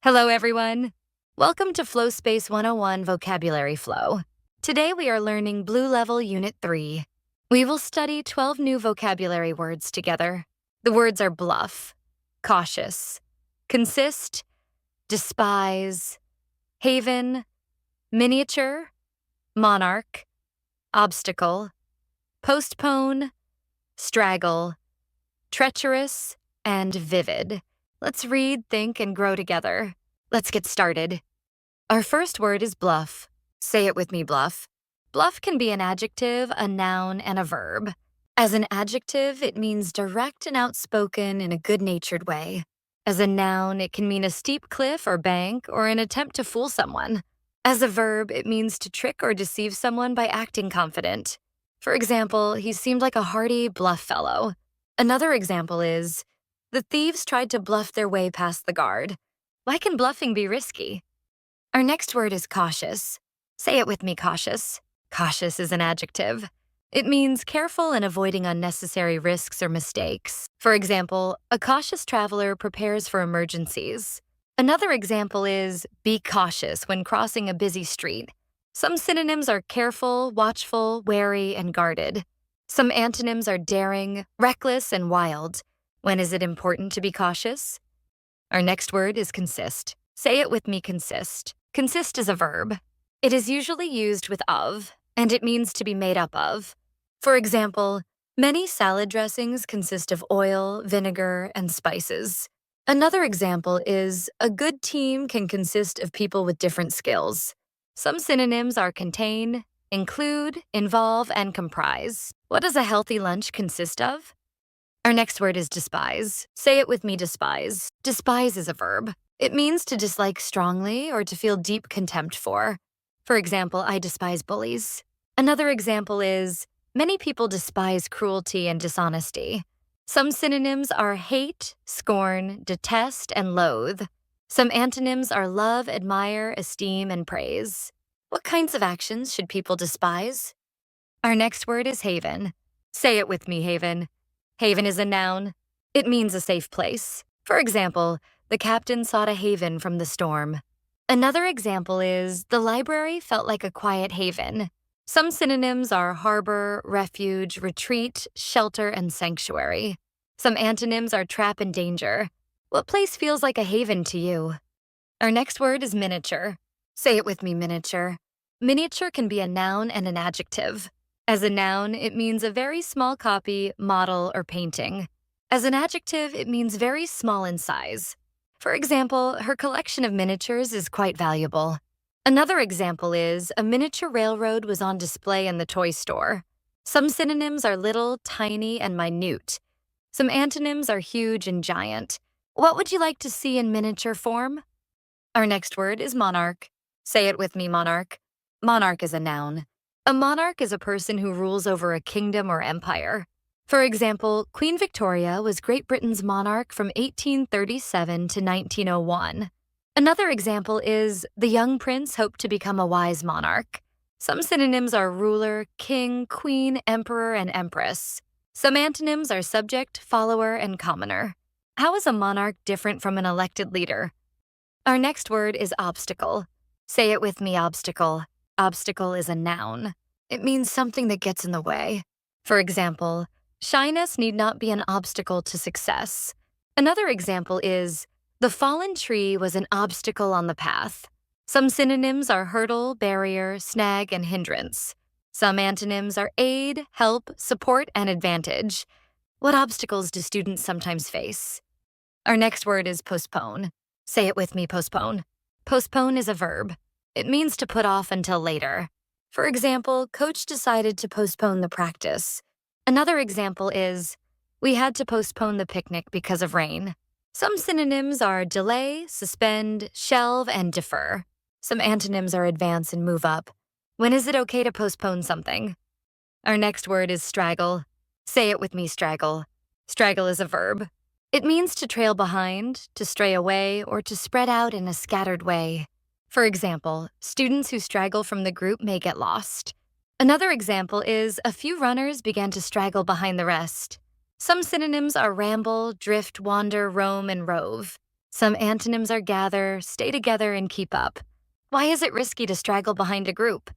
Hello, everyone. Welcome to Flowspace 101 Vocabulary Flow. Today we are learning Blue Level Unit 3. We will study 12 new vocabulary words together. The words are bluff, cautious, consist, despise, haven, miniature, monarch, obstacle, postpone, straggle, treacherous, and vivid. Let's read, think, and grow together. Let's get started. Our first word is bluff. Say it with me, bluff. Bluff can be an adjective, a noun, and a verb. As an adjective, it means direct and outspoken in a good-natured way. As a noun, it can mean a steep cliff or bank or an attempt to fool someone. As a verb, it means to trick or deceive someone by acting confident. For example, he seemed like a hearty, bluff fellow. Another example is, the thieves tried to bluff their way past the guard. Why can bluffing be risky? Our next word is cautious. Say it with me, cautious. Cautious is an adjective. It means careful and avoiding unnecessary risks or mistakes. For example, a cautious traveler prepares for emergencies. Another example is be cautious when crossing a busy street. Some synonyms are careful, watchful, wary, and guarded. Some antonyms are daring, reckless, and wild. When is it important to be cautious? Our next word is consist. Say it with me, consist. Consist is a verb. It is usually used with of, and it means to be made up of. For example, many salad dressings consist of oil, vinegar, and spices. Another example is a good team can consist of people with different skills. Some synonyms are contain, include, involve, and comprise. What does a healthy lunch consist of? Our next word is despise. Say it with me, despise. Despise is a verb. It means to dislike strongly or to feel deep contempt for. For example, I despise bullies. Another example is, many people despise cruelty and dishonesty. Some synonyms are hate, scorn, detest, and loathe. Some antonyms are love, admire, esteem, and praise. What kinds of actions should people despise? Our next word is haven. Say it with me, haven. Haven is a noun. It means a safe place. For example, the captain sought a haven from the storm. Another example is, the library felt like a quiet haven. Some synonyms are harbor, refuge, retreat, shelter, and sanctuary. Some antonyms are trap and danger. What place feels like a haven to you? Our next word is miniature. Say it with me, miniature. Miniature can be a noun and an adjective. As a noun, it means a very small copy, model, or painting. As an adjective, it means very small in size. For example, her collection of miniatures is quite valuable. Another example is, a miniature railroad was on display in the toy store. Some synonyms are little, tiny, and minute. Some antonyms are huge and giant. What would you like to see in miniature form? Our next word is monarch. Say it with me, monarch. Monarch is a noun. A monarch is a person who rules over a kingdom or empire. For example, Queen Victoria was Great Britain's monarch from 1837 to 1901. Another example is, the young prince hoped to become a wise monarch. Some synonyms are ruler, king, queen, emperor, and empress. Some antonyms are subject, follower, and commoner. How is a monarch different from an elected leader? Our next word is obstacle. Say it with me, obstacle. Obstacle is a noun. It means something that gets in the way. For example, shyness need not be an obstacle to success. Another example is, the fallen tree was an obstacle on the path. Some synonyms are hurdle, barrier, snag, and hindrance. Some antonyms are aid, help, support, and advantage. What obstacles do students sometimes face? Our next word is postpone. Say it with me, postpone. Postpone is a verb. It means to put off until later. For example, coach decided to postpone the practice. Another example is, we had to postpone the picnic because of rain. Some synonyms are delay, suspend, shelve, and defer. Some antonyms are advance and move up. When is it okay to postpone something? Our next word is straggle. Say it with me, straggle. Straggle is a verb. It means to trail behind, to stray away, or to spread out in a scattered way. For example, students who straggle from the group may get lost. Another example is, a few runners began to straggle behind the rest. Some synonyms are ramble, drift, wander, roam, and rove. Some antonyms are gather, stay together, and keep up. Why is it risky to straggle behind a group?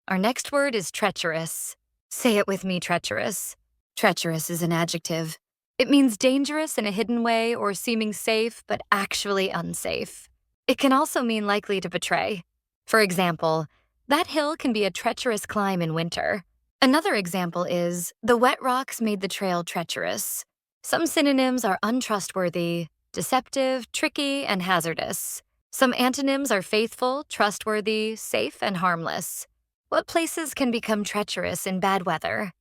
Our next word is treacherous. Say it with me, treacherous. Treacherous is an adjective. It means dangerous in a hidden way or seeming safe but actually unsafe. It can also mean likely to betray. For example, that hill can be a treacherous climb in winter. Another example is, the wet rocks made the trail treacherous. Some synonyms are untrustworthy, deceptive, tricky, and hazardous. Some antonyms are faithful, trustworthy, safe, and harmless. What places can become treacherous in bad weather?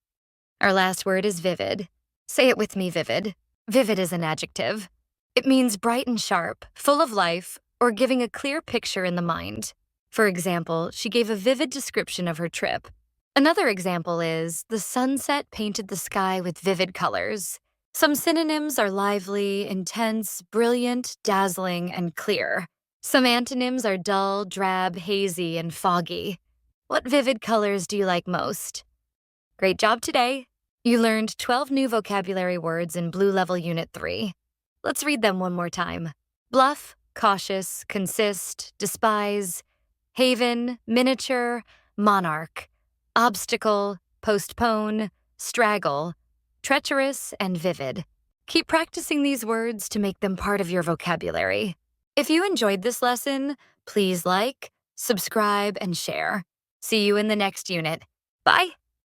Our last word is vivid. Say it with me, vivid. Vivid is an adjective. It means bright and sharp, full of life, or giving a clear picture in the mind. For example, she gave a vivid description of her trip. Another example is, the sunset painted the sky with vivid colors. Some synonyms are lively, intense, brilliant, dazzling, and clear. Some antonyms are dull, drab, hazy, and foggy. What vivid colors do you like most? Great job today! You learned 12 new vocabulary words in Blue Level Unit 3. Let's read them one more time. Bluff, cautious, consist, despise, haven, miniature, monarch, obstacle, postpone, straggle, treacherous, and vivid. Keep practicing these words to make them part of your vocabulary. If you enjoyed this lesson, please like, subscribe, and share. See you in the next unit. Bye!